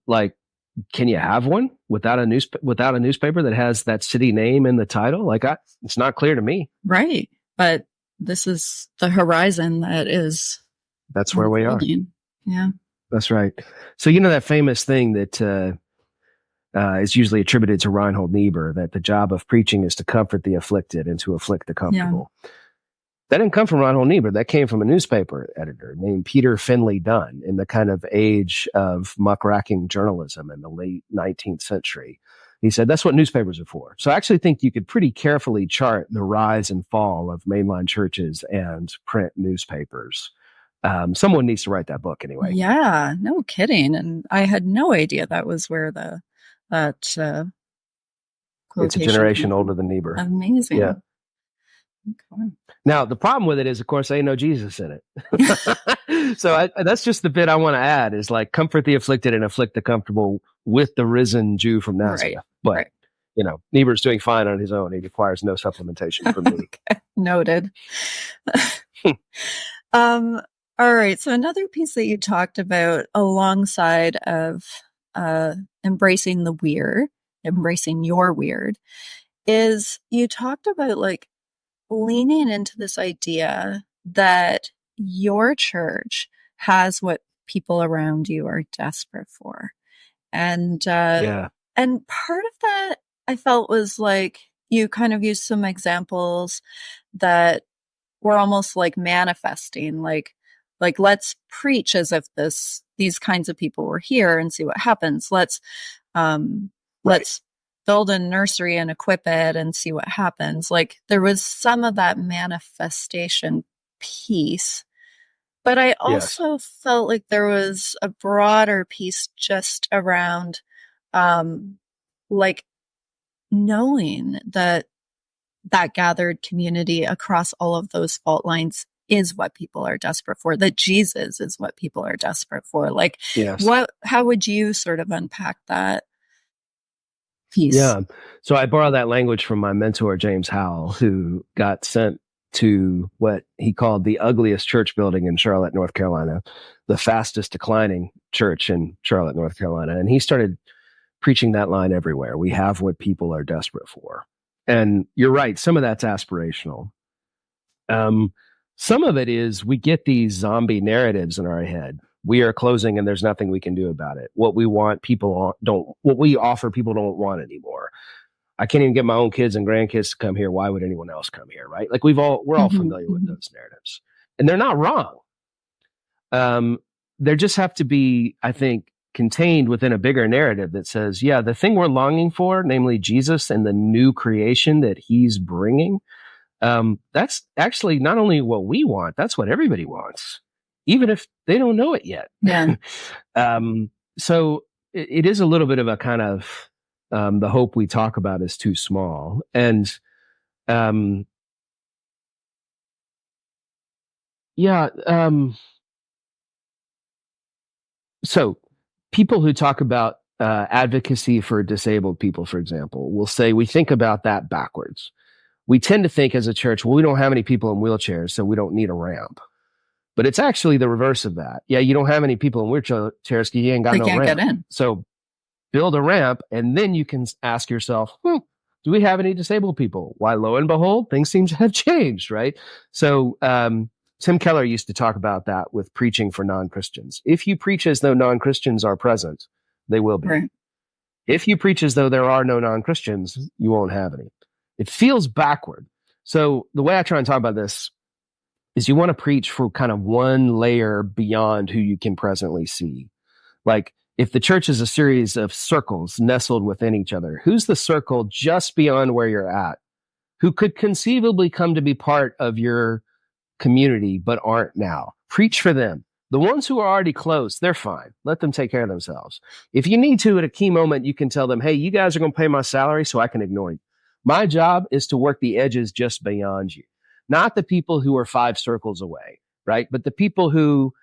can you have one without a newspaper that has that city name in the title? It's not clear to me.
Right. But this is the horizon
that's where we are.
Yeah.
That's right. So, that famous thing that is usually attributed to Reinhold Niebuhr, that the job of preaching is to comfort the afflicted and to afflict the comfortable. Yeah. That didn't come from Reinhold Niebuhr. That came from a newspaper editor named Peter Finley Dunn in the kind of age of muckraking journalism in the late 19th century. He said, that's what newspapers are for. So I actually think you could pretty carefully chart the rise and fall of mainline churches and print newspapers. Someone needs to write that book anyway.
Yeah, no kidding. And I had no idea that was where it's a
generation older than Niebuhr.
Amazing.
Yeah.
Okay.
Now, the problem with it is, of course, ain't no Jesus in it. So that's just the bit I want to add is comfort the afflicted and afflict the comfortable with the risen Jew from Nazareth.
Right.
But, Niebuhr's doing fine on his own. He requires no supplementation from me.
Okay. Noted. All right. So another piece that you talked about alongside of embracing the weird, embracing your weird, is you talked about leaning into this idea that your church has what people around you are desperate for. And and part of that I felt was you kind of used some examples that were almost manifesting, let's preach as if these kinds of people were here and see what happens. Let's build a nursery and equip it and see what happens. Like there was some of that manifestation piece, but I also felt like there was a broader piece just around, like knowing that gathered community across all of those fault lines is what people are desperate for, that Jesus is what people are desperate for. Like, how would you sort of unpack that piece?
Yeah. So I borrow that language from my mentor, James Howell, who got sent to what he called the ugliest church building in Charlotte, North Carolina, the fastest declining church in Charlotte, North Carolina. And he started preaching that line everywhere. We have what people are desperate for. And you're right. Some of that's aspirational. Some of it is we get these zombie narratives in our head. We are closing and there's nothing we can do about it. What we want, what we offer, people don't want anymore. I can't even get my own kids and grandkids to come here. Why would anyone else come here? Right? Like we're all familiar with those narratives, and they're not wrong. They just have to be, I think, contained within a bigger narrative that says, yeah, the thing we're longing for, namely Jesus and the new creation that he's bringing, that's actually not only what we want, that's what everybody wants, even if they don't know it yet.
Yeah.
So it is a little bit of a kind of, the hope we talk about is too small. And, so people who talk about advocacy for disabled people, for example, will say we think about that backwards. We tend to think as a church, well, we don't have any people in wheelchairs, so we don't need a ramp. But it's actually the reverse of that. Yeah, you don't have any people in wheelchairs because you ain't got no ramp. They can't get in. So build a ramp, and then you can ask yourself, do we have any disabled people? Why, lo and behold, things seem to have changed, right? So Tim Keller used to talk about that with preaching for non-Christians. If you preach as though non-Christians are present, they will be. Right. If you preach as though there are no non-Christians, you won't have any. It feels backward. So the way I try and talk about this is you want to preach for kind of one layer beyond who you can presently see. Like if the church is a series of circles nestled within each other, who's the circle just beyond where you're at, who could conceivably come to be part of your community but aren't now? Preach for them. The ones who are already close, they're fine. Let them take care of themselves. If you need to, at a key moment, you can tell them, hey, you guys are going to pay my salary so I can ignore you. My job is to work the edges just beyond you. Not the people who are 5 circles away, right? But the people who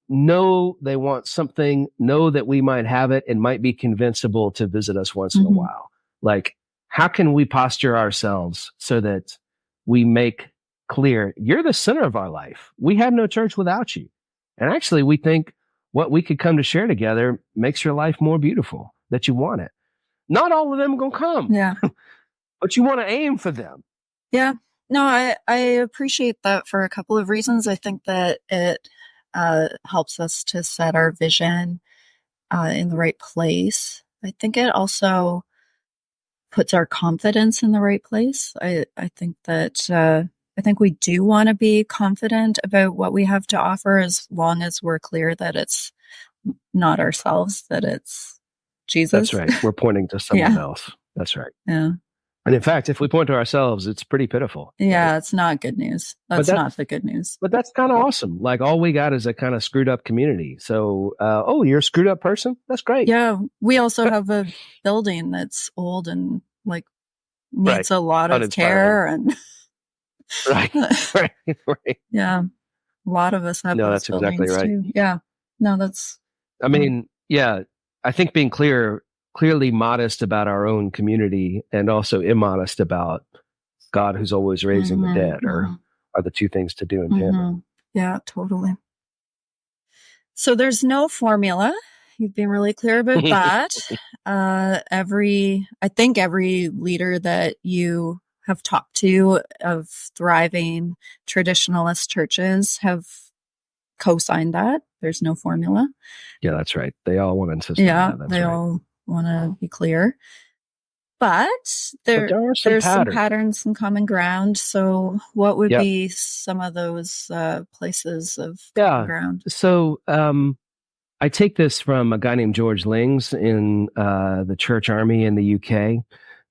know they want something, know that we might have it, and might be convincible to visit us once in a while. Like, how can we posture ourselves so that we make clear, you're the center of our life. We have no church without you. And actually, we think what we could come to share together makes your life more beautiful, that you want it. Not all of them are going to come.
Yeah.
But you want to aim for them.
Yeah. No, I appreciate that for a couple of reasons. I think that it helps us to set our vision in the right place. I think it also puts our confidence in the right place. I think that I think we do want to be confident about what we have to offer, as long as we're clear that it's not ourselves, that it's Jesus.
That's right. We're pointing to someone else. That's right.
Yeah.
And in fact, if we point to ourselves, it's pretty pitiful.
Yeah, right? It's not good news. That's not the good news.
But that's kind of awesome. Like all we got is a kind of screwed up community. So, you're a screwed up person? That's great.
Yeah. We also have a building that's old and like needs a lot of care and
right.
Yeah. A lot of us have
that's exactly right.
Too. Yeah. No, that's
I mean, I think being clearly modest about our own community and also immodest about God who's always raising the dead are the two things to do in tandem.
Yeah, totally. So there's no formula. You've been really clear about that. I think every leader that you have talked to of thriving traditionalist churches have co-signed that. There's no formula.
Yeah, that's right. They all want to insist on that.
They all want to be clear. But there's some patterns, some common ground. So what would be some of those places of common ground?
So I take this from a guy named George Lings in the Church Army in the UK,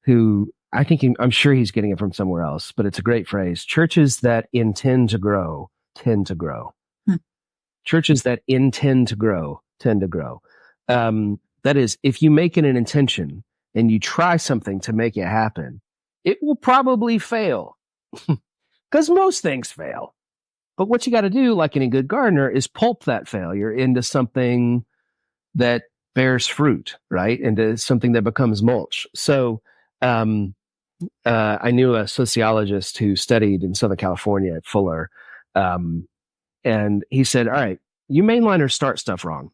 who I'm sure he's getting it from somewhere else, but it's a great phrase. Churches that intend to grow tend to grow. Churches that intend to grow tend to grow. That is, if you make it an intention and you try something to make it happen, it will probably fail because most things fail. But what you got to do, like any good gardener, is pulp that failure into something that bears fruit, right? Into something that becomes mulch. So I knew a sociologist who studied in Southern California at Fuller. And he said, all right, you mainliners start stuff wrong.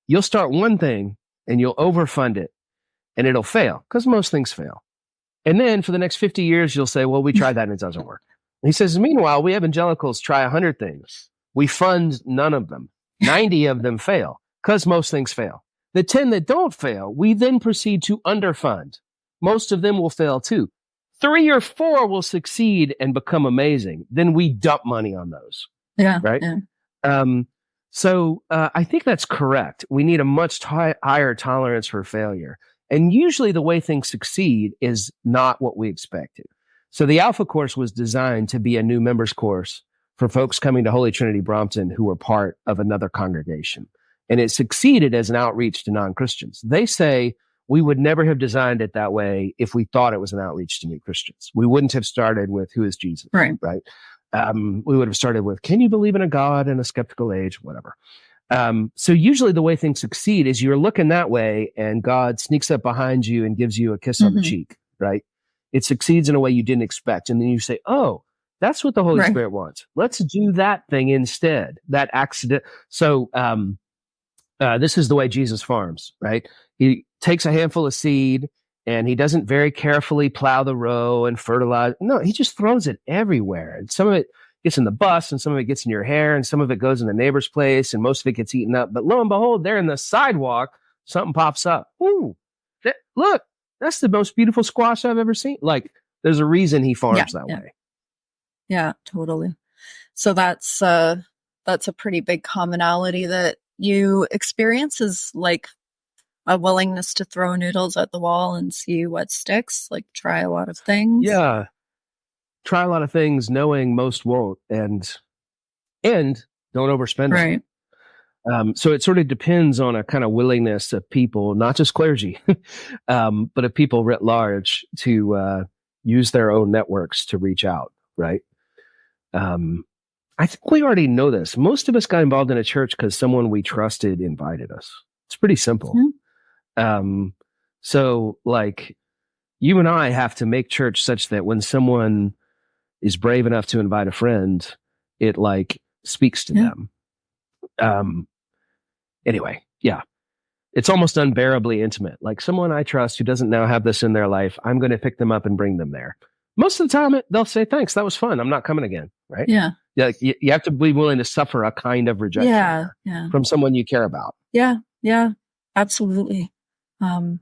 You'll start one thing and you'll overfund it and it'll fail because most things fail. And then for the next 50 years, you'll say, well, we tried that and it doesn't work. And he says, meanwhile, we evangelicals try 100 things. We fund none of them. 90 of them fail because most things fail. The 10 that don't fail, we then proceed to underfund. Most of them will fail too. 3 or 4 will succeed and become amazing. Then we dump money on those.
Yeah.
Right.
Yeah.
So I think that's correct. We need a much higher tolerance for failure. And usually the way things succeed is not what we expected. So the Alpha course was designed to be a new members course for folks coming to Holy Trinity Brompton who were part of another congregation. And it succeeded as an outreach to non-Christians. They say we would never have designed it that way if we thought it was an outreach to new Christians. We wouldn't have started with who is Jesus, right? We would have started with, can you believe in a God in a skeptical age, whatever. So usually the way things succeed is you're looking that way and God sneaks up behind you and gives you a kiss on the cheek, right? It succeeds in a way you didn't expect. And then you say, oh, that's what the Holy Spirit wants. Let's do that thing instead, that accident. So this is the way Jesus farms, right? He takes a handful of seed and he doesn't very carefully plow the row and fertilize. No, he just throws it everywhere. And some of it gets in the bus and some of it gets in your hair and some of it goes in the neighbor's place and most of it gets eaten up. But lo and behold, there in the sidewalk, something pops up. Ooh, look, that's the most beautiful squash I've ever seen. Like, there's a reason he farms that way.
Yeah, totally. So that's a pretty big commonality that you experience, is like a willingness to throw noodles at the wall and see what sticks, like try a lot of things.
Yeah. Try a lot of things knowing most won't and don't overspend
right.
So it sort of depends on a kind of willingness of people, not just clergy, but of people writ large to use their own networks to reach out, right? I think we already know this. Most of us got involved in a church because someone we trusted invited us. It's pretty simple. So like you and I have to make church such that when someone is brave enough to invite a friend, it like speaks to them. Anyway, yeah, it's almost unbearably intimate. Like someone I trust who doesn't now have this in their life, I'm going to pick them up and bring them there. Most of the time, they'll say, thanks, that was fun. I'm not coming again, right?
Yeah.
Yeah, you have to be willing to suffer a kind of rejection from someone you care about.
Yeah, absolutely. I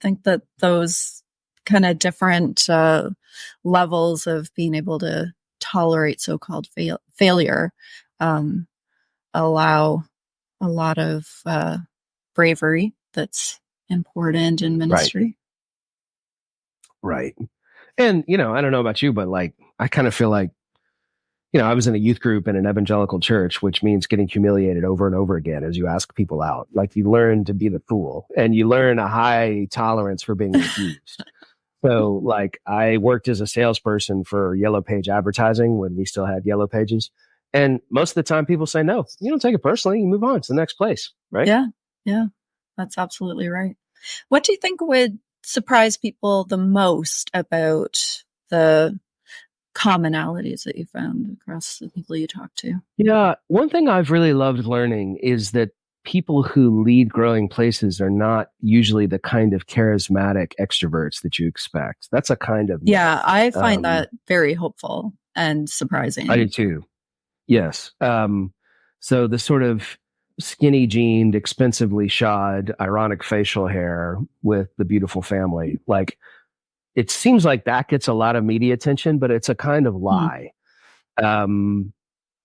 think that those kind of different levels of being able to tolerate so-called failure allow a lot of bravery that's important in ministry.
Right. And, I don't know about you, but like, I kind of feel like, I was in a youth group in an evangelical church, which means getting humiliated over and over again as you ask people out. Like you learn to be the fool and you learn a high tolerance for being refused. So like I worked as a salesperson for Yellow Page advertising when we still had Yellow Pages. And most of the time people say, no, you don't take it personally. You move on to the next place. Right.
Yeah. That's absolutely right. What do you think would surprise people the most about the commonalities that you found across the people you talk to?
Yeah. One thing I've really loved learning is that people who lead growing places are not usually the kind of charismatic extroverts that you expect. That's a kind of...
Yeah, I find that very hopeful and surprising.
I do too. Yes. So the sort of skinny jeaned, expensively shod, ironic facial hair with the beautiful family, like it seems like that gets a lot of media attention, but it's a kind of lie.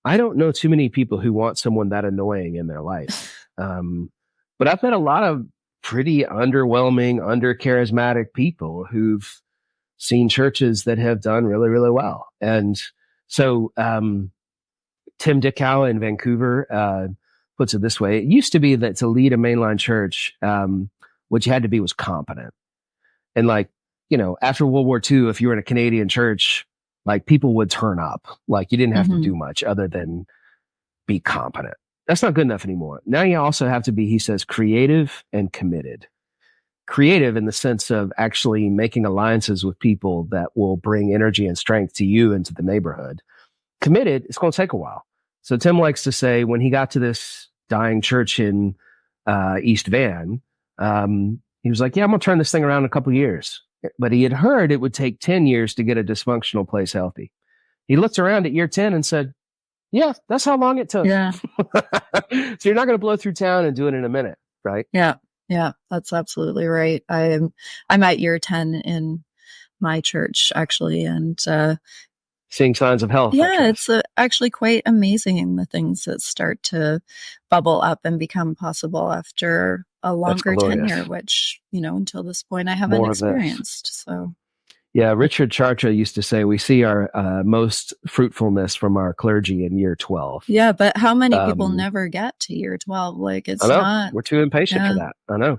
I don't know too many people who want someone that annoying in their life. But I've met a lot of pretty underwhelming, under-charismatic people who've seen churches that have done really, really well. And so Tim Dickow in Vancouver puts it this way. It used to be that to lead a mainline church, what you had to be was competent. And like, you know, after World War II, if you were in a Canadian church, like people would turn up. Like you didn't have to do much other than be competent. That's not good enough anymore. Now you also have to be, he says, creative and committed. Creative in the sense of actually making alliances with people that will bring energy and strength to you and to the neighborhood. Committed, it's going to take a while. So Tim likes to say when he got to this dying church in East Van, he was like, yeah, I'm going to turn this thing around in a couple of years. But he had heard it would take 10 years to get a dysfunctional place healthy. He looked around at year 10 and said, yeah, that's how long it took.
Yeah.
So you're not going to blow through town and do it in a minute, right?
Yeah. Yeah, that's absolutely right. I'm at year 10 in my church, actually. And
seeing signs of health.
Yeah, it's actually quite amazing the things that start to bubble up and become possible after a longer tenure, which, you know, until this point I haven't experienced. So, yeah,
Richard Charcha used to say we see our most fruitfulness from our clergy in year 12.
Yeah, but how many people never get to year 12? Like, it's not.
We're too impatient for that. I know.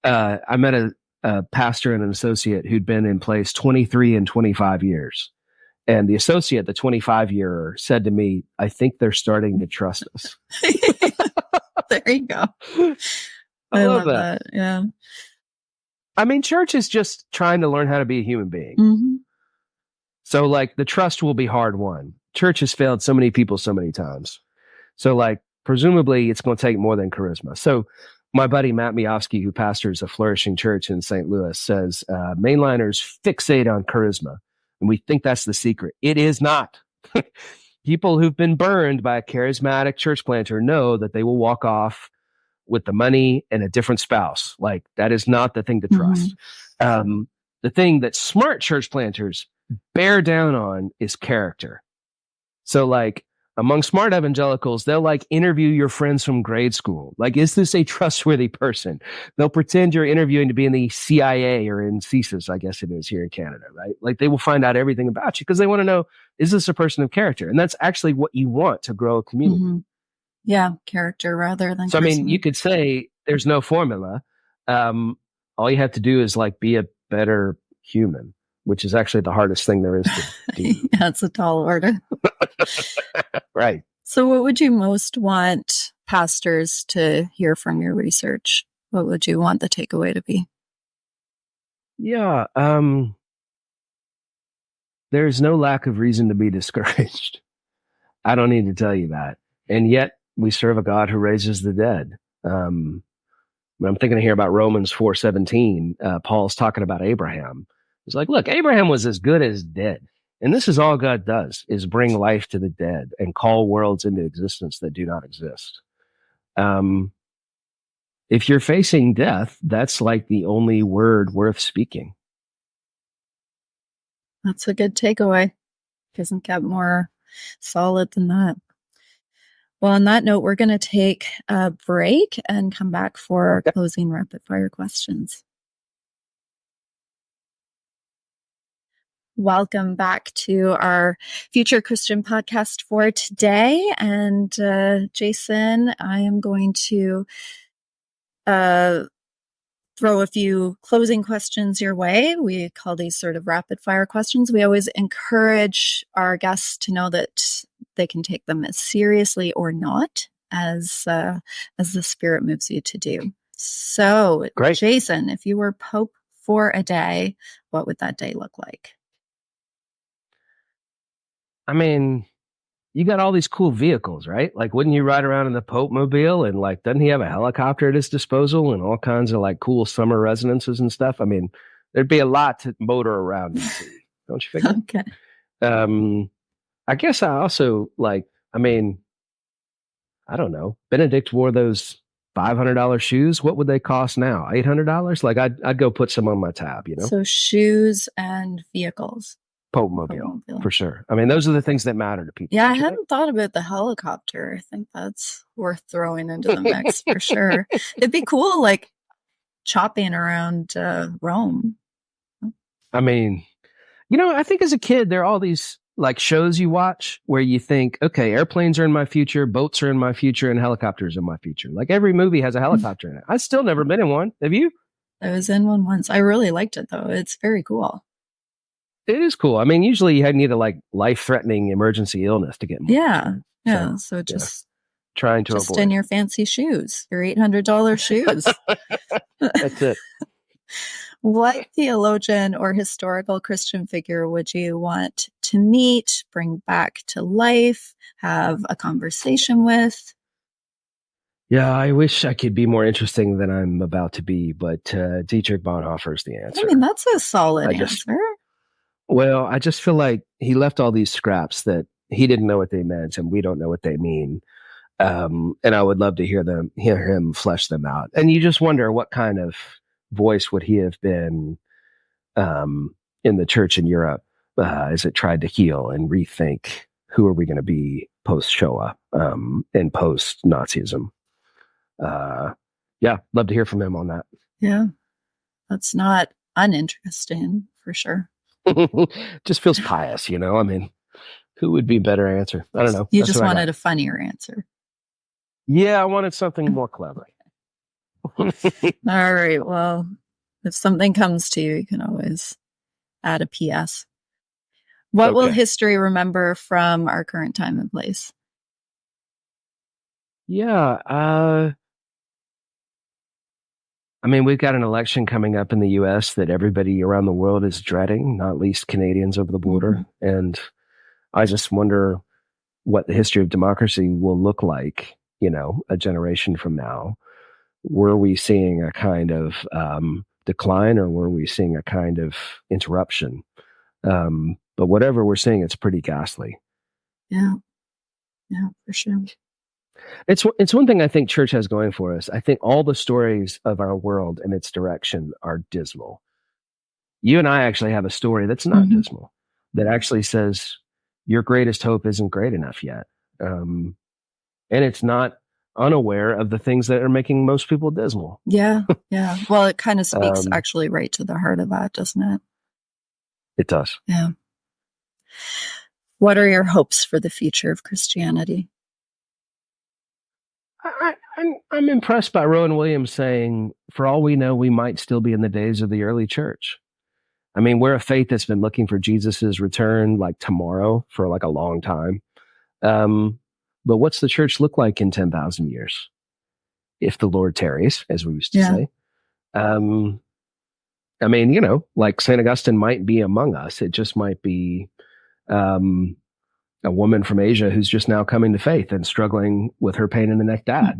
I met a pastor and an associate who'd been in place 23 and 25 years. And the associate, the 25-year, said to me, I think they're starting to trust us.
There you go.
I love that.
Yeah.
I mean, church is just trying to learn how to be a human being.
Mm-hmm.
So, like, the trust will be hard won. Church has failed so many people so many times. So, like, presumably it's going to take more than charisma. So, my buddy Matt Miofsky, who pastors a flourishing church in St. Louis, says mainliners fixate on charisma. And we think that's the secret. It is not. People who've been burned by a charismatic church planter know that they will walk off with the money and a different spouse. Like, that is not the thing to trust. The thing that smart church planters bear down on is character. So, like, among smart evangelicals, they'll like interview your friends from grade school. Like, is this a trustworthy person? They'll pretend you're interviewing to be in the CIA or in CSIS, I guess it is here in Canada, right? Like, they will find out everything about you because they want to know, is this a person of character? And that's actually what you want to grow a community.
Mm-hmm. Yeah, character rather than
So,
charisma.
I mean, you could say there's no formula. All you have to do is like be a better human, which is actually the hardest thing there is to do.
Yeah, it's a tall order.
Right.
So what would you most want pastors to hear from your research? What would you want the takeaway to be?
Yeah. There's no lack of reason to be discouraged. I don't need to tell you that. And yet we serve a God who raises the dead. When I'm thinking here about Romans 4:17, Paul's talking about Abraham. He's like, look, Abraham was as good as dead. And this is all God does, is bring life to the dead and call worlds into existence that do not exist. If you're facing death, that's like the only word worth speaking.
That's a good takeaway. Doesn't get more solid than that. Well, on that note, we're going to take a break and come back for our closing rapid fire questions. Welcome back to our Future Christian podcast for today. And Jason, I am going to throw a few closing questions your way. We call these sort of rapid fire questions. We always encourage our guests to know that they can take them as seriously or not as the Spirit moves you to do. So, great. Jason, if you were Pope for a day, what would that day look like?
I mean, you got all these cool vehicles, right? Like, wouldn't you ride around in the Pope Mobile? And like, doesn't he have a helicopter at his disposal and all kinds of like cool summer residences and stuff? I mean, there'd be a lot to motor around and see, don't you figure?
Okay.
I guess I also like, I mean, I don't know. Benedict wore those $500 shoes. What would they cost now? $800? Like, I'd go put some on my tab, you know?
So shoes and vehicles.
Pope-mobile, for sure. I mean, those are the things that matter to people.
Yeah, I hadn't thought about the helicopter. I think that's worth throwing into the mix for sure. It'd be cool, like chopping around Rome.
I mean, I think as a kid, there are all these like shows you watch where you think, okay, airplanes are in my future, boats are in my future, and helicopters are in my future. Like every movie has a helicopter in it. I've still never been in one. Have you?
I was in one once. I really liked it, though. It's very cool.
It is cool. I mean, usually you need a like life-threatening emergency illness to get in.
Yeah. So just
trying to
just
avoid
in your fancy shoes, your $800 shoes.
That's it.
What theologian or historical Christian figure would you want to meet, bring back to life, have a conversation with?
Yeah, I wish I could be more interesting than I'm about to be, but Dietrich Bonhoeffer is the answer.
I mean, that's a solid answer.
Well, I just feel like he left all these scraps that he didn't know what they meant, and we don't know what they mean. And I would love to hear him flesh them out. And you just wonder what kind of voice would he have been in the church in Europe as it tried to heal and rethink who are we going to be post-Shoah and post-Nazism. Love to hear from him on that.
Yeah, that's not uninteresting for sure.
Just feels pious, I mean, who would be a better answer? I don't know.
You just wanted a funnier answer.
Yeah, I wanted something more clever.
All right. Well, if something comes to you, you can always add a PS. What will history remember from our current time and place?
Yeah. I mean, we've got an election coming up in the U.S. that everybody around the world is dreading, not least Canadians over the border. Mm-hmm. And I just wonder what the history of democracy will look like, a generation from now. Were we seeing a kind of decline, or were we seeing a kind of interruption? But whatever we're seeing, it's pretty ghastly.
Yeah, for sure.
It's one thing I think church has going for us. I think all the stories of our world and its direction are dismal. You and I actually have a story that's not dismal, that actually says your greatest hope isn't great enough yet. And it's not unaware of the things that are making most people dismal.
Yeah. Well, it kind of speaks actually right to the heart of that, doesn't it?
It does.
Yeah. What are your hopes for the future of Christianity?
I'm impressed by Rowan Williams saying, for all we know, we might still be in the days of the early church. I mean, we're a faith that's been looking for Jesus's return like tomorrow for like a long time. But what's the church look like in 10,000 years? If the Lord tarries, as we used to say. I mean, like St. Augustine might be among us. It just might be a woman from Asia who's just now coming to faith and struggling with her pain in the neck dad,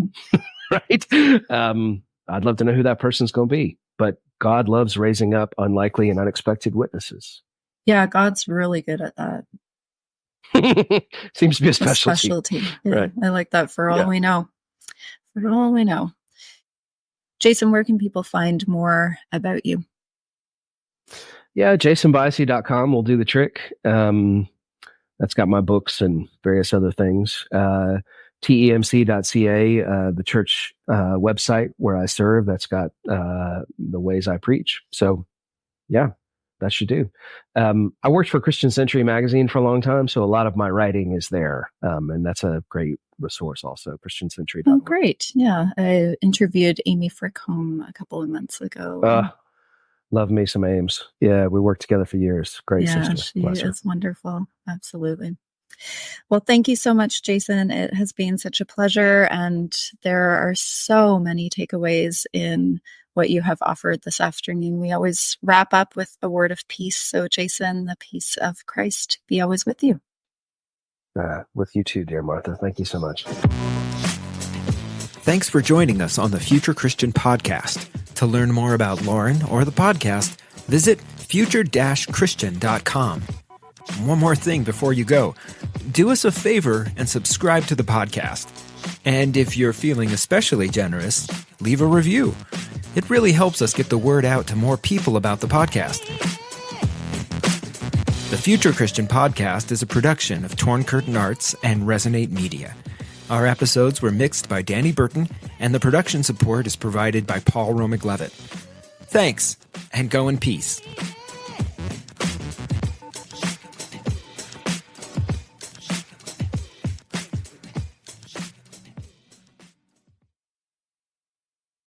right? I'd love to know who that person's going to be. But God loves raising up unlikely and unexpected witnesses.
Yeah, God's really good at that.
Seems to be a specialty.
Yeah,
right.
I like that for all we know. For all we know. Jason, where can people find more about you?
Yeah, jasonbyassee.com will do the trick. That's got my books and various other things. temc.ca, the church website where I serve, that's got the ways I preach. So, yeah, that should do. I worked for Christian Century magazine for a long time, so a lot of my writing is there. And that's a great resource also, christiancentury.com.
Oh, great. Yeah, I interviewed Amy Frickholm a couple of months ago.
Love me some Ames. Yeah, we worked together for years. Great sister.
She is wonderful. Absolutely. Well, thank you so much, Jason. It has been such a pleasure. And there are so many takeaways in what you have offered this afternoon. We always wrap up with a word of peace. So, Jason, the peace of Christ be always with you.
With you too, dear Martha. Thank you so much.
Thanks for joining us on the Future Christian Podcast. To learn more about Lauren or the podcast, visit future-christian.com. One more thing before you go. Do us a favor and subscribe to the podcast. And if you're feeling especially generous, leave a review. It really helps us get the word out to more people about the podcast. The Future Christian Podcast is a production of Torn Curtain Arts and Resonate Media. Our episodes were mixed by Danny Burton, and the production support is provided by Paul Romick-Levitt. Thanks, and go in peace.